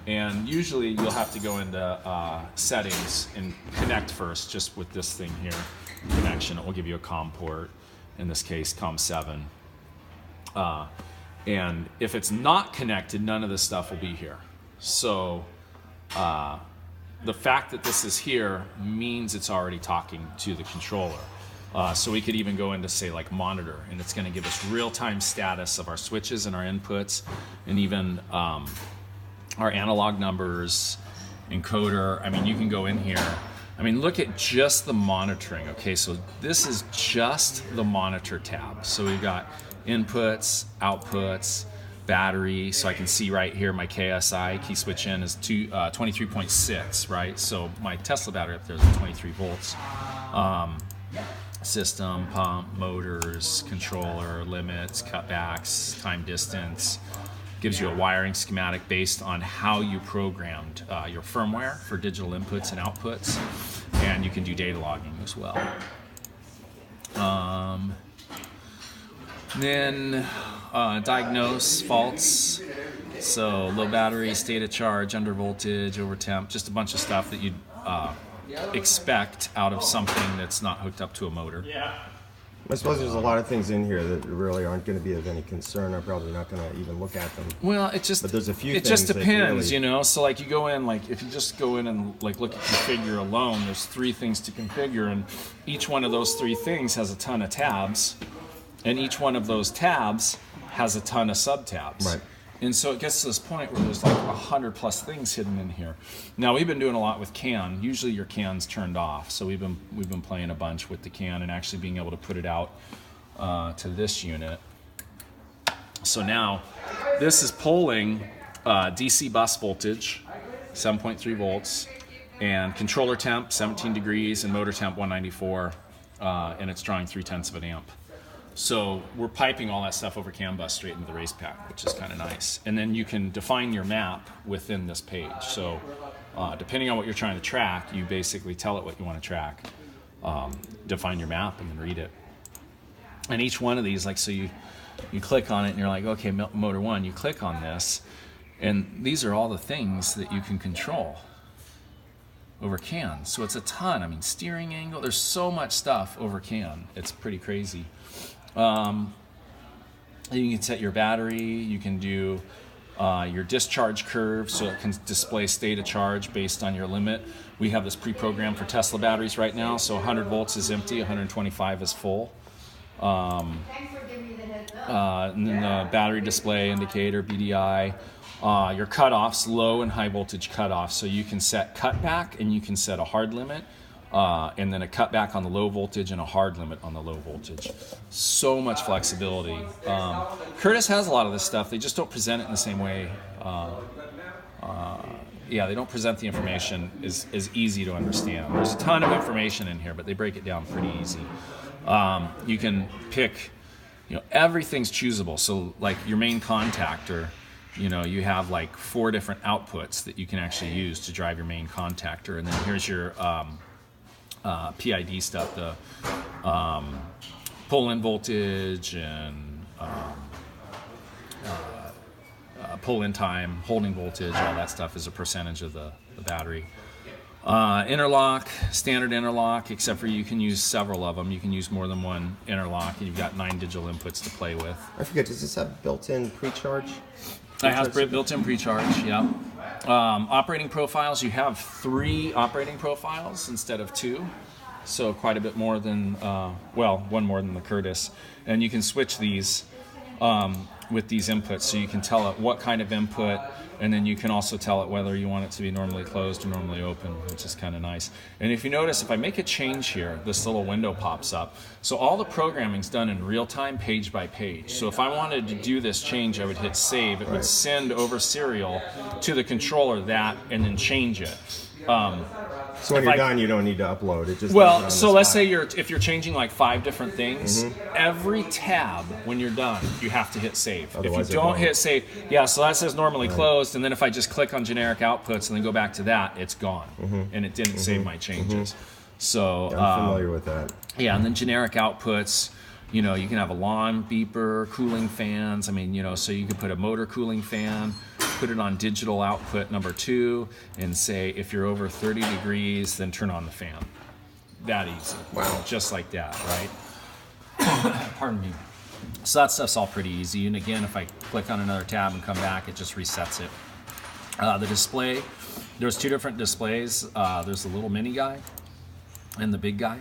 And usually you'll have to go into settings and connect first, just with this thing here, connection. It will give you a COM port, in this case COM7. And if it's not connected, none of this stuff will be here. So the fact that this is here means it's already talking to the controller. So we could even go into, say, like monitor, and it's going to give us real-time status of our switches and our inputs, and even our analog numbers, encoder. I mean, you can go in here. I mean, look at just the monitoring. Okay, so this is just the monitor tab. So we've got inputs, outputs, battery. So I can see right here my KSI, key switch in, is 23.6, right? So my Tesla battery up there is 23 volts. System, pump, motors, controller, limits, cutbacks, time distance. Gives you a wiring schematic based on how you programmed your firmware for digital inputs and outputs, and you can do data logging as well. Then diagnose faults, so low battery, state of charge, under voltage, over temp, just a bunch of stuff that you'd expect out of something that's not hooked up to a motor. I suppose there's a lot of things in here that really aren't going to be of any concern. I'm probably not going to even look at them. Well, it just, but there's a few it things just depends, really... you know. So like you go in, like if you just go in and like look at configure alone, there's 3 things to configure, and each one of those 3 things has a ton of tabs, and each one of those tabs has a ton of sub-tabs. Right. And so it gets to this point where there's like 100+ things hidden in here. Now we've been doing a lot with CAN. Usually your CAN's turned off, so we've been playing a bunch with the CAN and actually being able to put it out to this unit. So now this is polling DC bus voltage, 7.3 volts, and controller temp 17 degrees and motor temp 194, and it's drawing 0.3 of an amp. So we're piping all that stuff over CAN bus straight into the race pack, which is kind of nice. And then you can define your map within this page. So depending on what you're trying to track, you basically tell it what you want to track, define your map, and then read it. And each one of these, like, so you click on it and you're like, okay, motor 1, you click on this, and these are all the things that you can control over CAN. So it's a ton. I mean, steering angle, there's so much stuff over CAN. It's pretty crazy. You can set your battery, you can do your discharge curve, so it can display state of charge based on your limit. We have this pre-programmed for Tesla batteries right now, so 100 volts is empty, 125 is full. And then the battery display indicator, BDI, your cutoffs, low and high voltage cutoffs, so you can set cutback and you can set a hard limit. And then a cutback on the low voltage and a hard limit on the low voltage. So much flexibility. Curtis has a lot of this stuff. They just don't present it in the same way. They don't present the information as easy to understand. There's a ton of information in here, but they break it down pretty easy. You can pick, everything's choosable. So like your main contactor, you have like 4 different outputs that you can actually use to drive your main contactor. And then here's your PID stuff, the pull-in voltage and pull-in time, holding voltage, all that stuff is a percentage of the battery. Interlock, standard interlock, except for you can use several of them. You can use more than one interlock, and you've got 9 digital inputs to play with. I forget, does this have built-in pre-charge? It has built-in pre-charge, yeah. Operating profiles, you have 3 operating profiles instead of 2, so quite a bit more than, one more than the Curtis. And you can switch these with these inputs, so you can tell it what kind of input, and then you can also tell it whether you want it to be normally closed or normally open, which is kind of nice. And if you notice, if I make a change here, this little window pops up. So all the programming's done in real time, page by page. So if I wanted to do this change, I would hit save. It would send over serial to the controller that, and then change it. So when you're done, you don't need to upload it. Just so let's say if you're changing like 5 different things, every tab when you're done, you have to hit save. Otherwise if you don't hit save, so that says normally closed, and then if I just click on generic outputs and then go back to that, it's gone, and it didn't save my changes. So I'm familiar with that. Yeah, and then generic outputs. You can have a lawn beeper, cooling fans. I mean, so you can put a motor cooling fan, put it on digital output number 2, and say if you're over 30 degrees, then turn on the fan. That easy. Wow. Just like that, right? Pardon me. So that stuff's all pretty easy. And again, if I click on another tab and come back, it just resets it. The display, there's 2 different displays. There's the little mini guy and the big guy.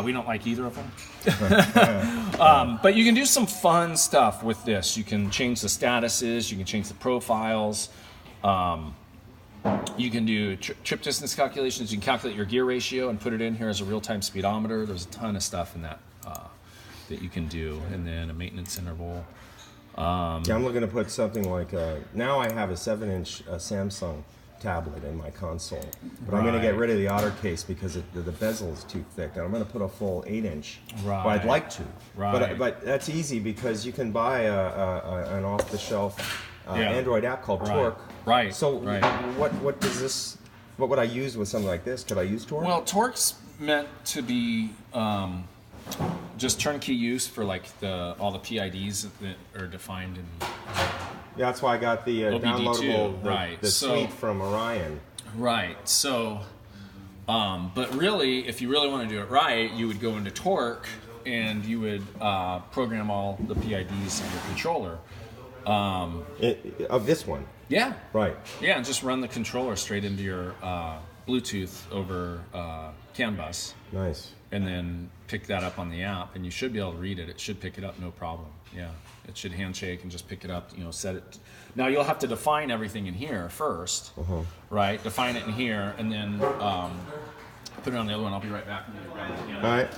We don't like either of them. But you can do some fun stuff with this. You can change the statuses, you can change the profiles. You can do trip distance calculations. You can calculate your gear ratio and put it in here as a real-time speedometer. There's a ton of stuff in that that you can do. And then a maintenance interval. Yeah, I'm looking to put something like now I have a 7-inch Samsung tablet in my console, but I'm going to get rid of the otter case because the bezel is too thick, and I'm going to put a full 8-inch. Right. But I'd like to. Right. But that's easy because you can buy an off-the-shelf Android app called Torque. Right. So right. what does this? What would I use with something like this? Could I use Torque? Well, Torque's meant to be just turnkey use for like all the PIDs that are defined in. Yeah, that's why I got the downloadable the suite from Orion. Right. So, but really, if you really want to do it right, you would go into Torque and you would program all the PIDs of your controller. Of this one. Yeah. Right. Yeah, and just run the controller straight into your Bluetooth over CAN bus. Nice. And then pick that up on the app, and you should be able to read it. It should pick it up, no problem. Yeah, it should handshake and just pick it up. Set it. Now you'll have to define everything in here first, right? Define it in here, and then put it on the other one. I'll be right back. All right.